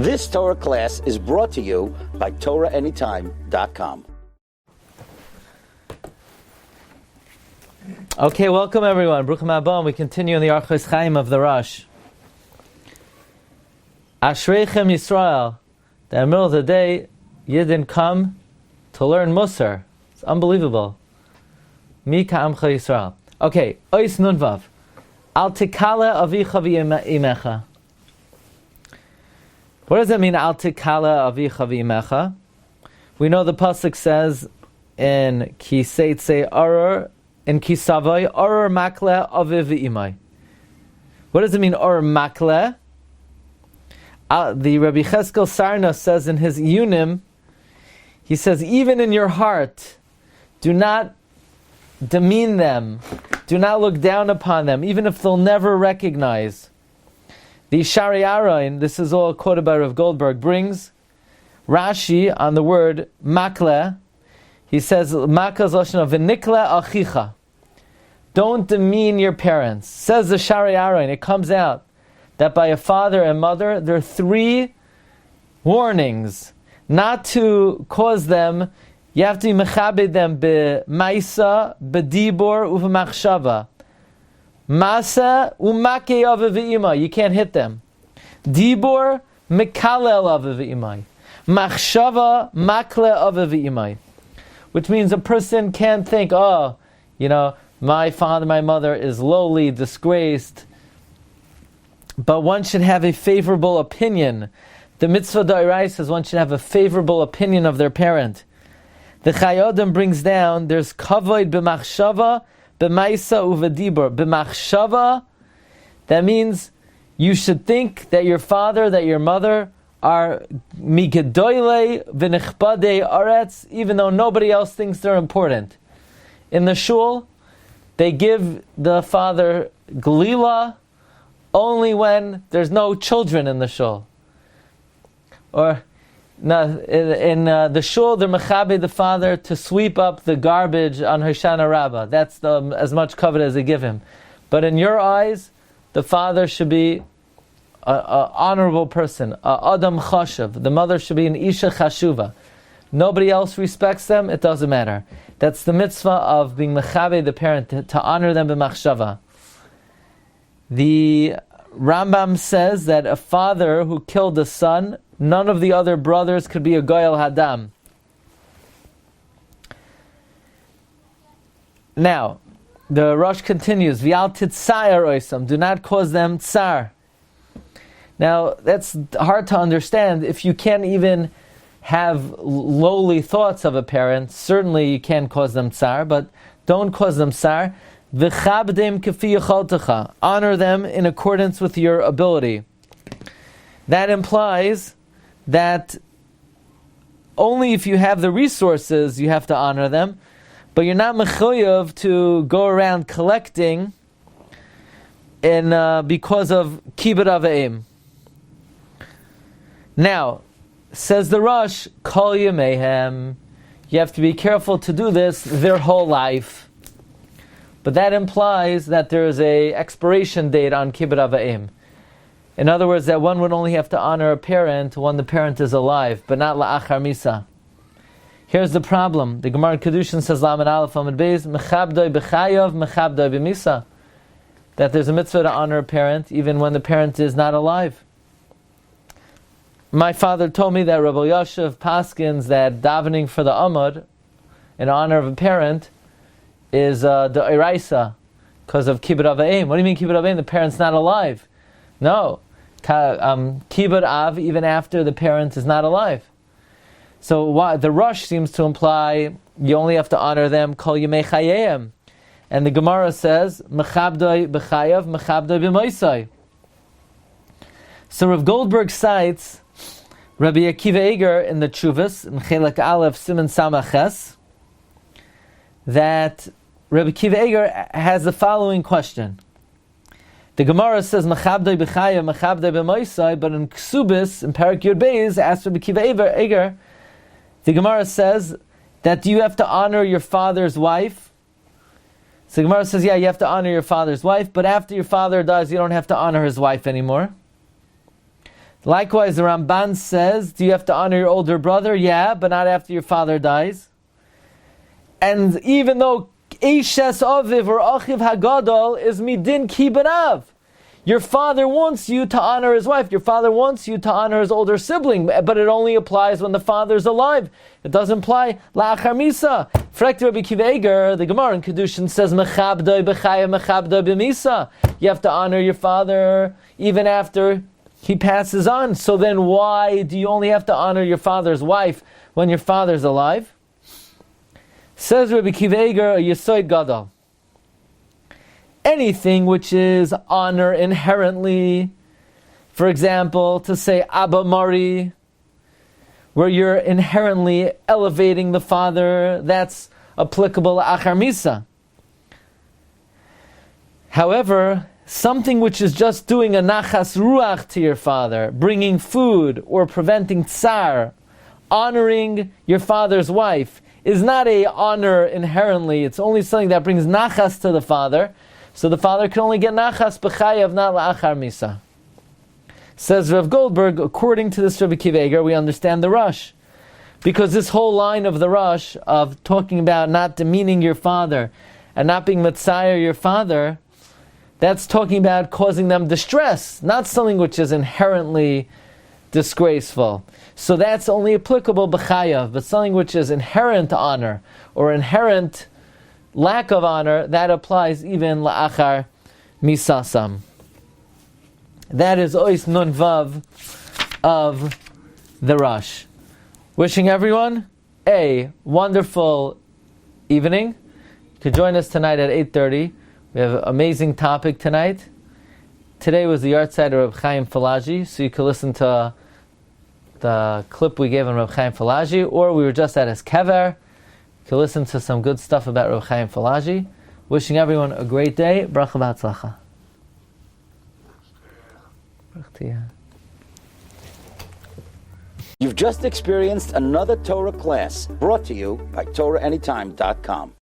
This Torah class is brought to you by TorahAnytime.com. Okay, welcome everyone. Bruchim haba. We continue in the Orchos Chaim of the Rosh. Ashreichem Yisrael. That in the middle of the day, Yidden come to learn Musar. It's unbelievable. Mi ka'amcha Yisrael. Okay, Ois Nunvav. Al tikale avicha v'imecha. What does that mean, Al tikale avicha v'imecha? We know the pasuk says in Ki Seitze Aror, in Ki Savai, Aror makle aviv v'imai. What does it mean, Aror makle? The Rabbi Cheskel Sarna says in his Yunim, he says, even in your heart, do not demean them, do not look down upon them, even if they'll never recognize. The Shari Arain, this is all quoted by Rav Goldberg, brings Rashi on the word makle. He says, makle lashon v'nikle achicha. Don't demean your parents. Says the Shari Arain, it comes out that by a father and mother, there are 3 warnings not to cause them. You have to be mechabed them b'maisa, b'dibor, u'v'machshava. Masa u'makei ave v'imai. You can't hit them. Dibor mekalel ave v'imai. Machshava makle ave v'imai. Which means a person can't think, oh, my father, my mother is lowly, disgraced. But one should have a favorable opinion. The mitzvah d'oraisa says one should have a favorable opinion of their parent. The Chayodim brings down, there's kavod b'machshava, b'maisa u'v'dibur. B'machshava, that means you should think that your father, that your mother are migedoyle v'nechbadei aretz, even though nobody else thinks they're important. In the shul, they give the father glila only when there's no children in the shul. Or in the shul, they're mechabe the father to sweep up the garbage on Hoshana Rabbah. That's as much covet as they give him. But in your eyes, the father should be an honorable person, adam chashuv. The mother should be an isha chashuva. Nobody else respects them, it doesn't matter. That's the mitzvah of being mechabe the parent, to honor them b'machshava. The Rambam says that a father who killed a son, none of the other brothers could be a goyal hadam. Now, the Rosh continues, V'al titzayar oisam, do not cause them tsar. Now, that's hard to understand. If you can't even have lowly thoughts of a parent, certainly you can't cause them tsar, but don't cause them tsar. V'chabdem kafi yachaltecha, honor them in accordance with your ability. That implies that only if you have the resources you have to honor them, but you're not mechuyev to go around collecting because of kibbud avim. Now, says the Rosh, kol yamehem, you have to be careful to do this their whole life. But that implies that there is a expiration date on kibbud avim. In other words, that one would only have to honor a parent when the parent is alive, but not la'achar misa. Here's the problem. The Gemara in Kedushin says, Lamed Aleph Amud Beis, mechabdoi b'chayav, mechabdoi b'misa. That there's a mitzvah to honor a parent, even when the parent is not alive. My father told me that Rabbi Yoshev paskins that davening for the Amud, in honor of a parent, is the Eraisa, because of Kibbud Avim. What do you mean Kibbud Avim? The parent's not alive. No. Kibbud Av, even after the parent is not alive. So the Rosh seems to imply you only have to honor them Kol Yemei Chayeihem. And the Gemara says, Mechabdoi b'chayav, Mechabdoi b'moisai. So Rav Goldberg cites Rabbi Akiva Eger in the Tshuvas, in Chelek Aleph, Siman Samaches, that Rabbi Akiva Eger has the following question. The Gemara says, Mechabdoi b'chayav, Mechabdoi b'moisai, but in Ksubis, in Parak Yud Beis, asked Rabbi Akiva Eger, the Gemara says that do you have to honor your father's wife? So the Gemara says, yeah, you have to honor your father's wife, but after your father dies, you don't have to honor his wife anymore. Likewise, the Ramban says, do you have to honor your older brother? Yeah, but not after your father dies. And even though Eishes Aviv or Achiv Hagadol is Midin Kibanav, your father wants you to honor his wife. Your father wants you to honor his older sibling, but it only applies when the father's alive. It doesn't apply la'achar misa. Frekt Rabbi Kiva Eger, the Gemara in Kedushin says, Mechabdoi b'chaya, mechabdoi b'misa. You have to honor your father even after he passes on. So then why do you only have to honor your father's wife when your father's alive? Says Rabbi Kiva Eger, a Yesoid Gadol. Anything which is honor inherently, for example, to say Abba Mari, where you're inherently elevating the father, that's applicable to Achar Misa. However, something which is just doing a Nachas Ruach to your father, bringing food or preventing tsar, honoring your father's wife, is not a honor inherently. It's only something that brings Nachas to the father. So the father can only get nachas b'chayav, not la'achar misa. Says Rav Goldberg, according to this Rabbi Kiva Eger, we understand the Rosh. Because this whole line of the Rosh, of talking about not demeaning your father, and not being Messiah your father, that's talking about causing them distress, not something which is inherently disgraceful. So that's only applicable b'chayav, but something which is inherent honor, or inherent lack of honor, that applies even la'achar misasam. That is ois nun vav of the Rosh. Wishing everyone a wonderful evening. You can join us tonight at 8:30. We have an amazing topic tonight. Today was the yahrzeit of Reb Chaim Falaji, so you can listen to the clip we gave on Reb Chaim Falaji, or we were just at his kever. To listen to some good stuff about Reb Chaim Falaji. Wishing everyone a great day. Bracha v'atzlacha. You've just experienced another Torah class brought to you by TorahAnytime.com.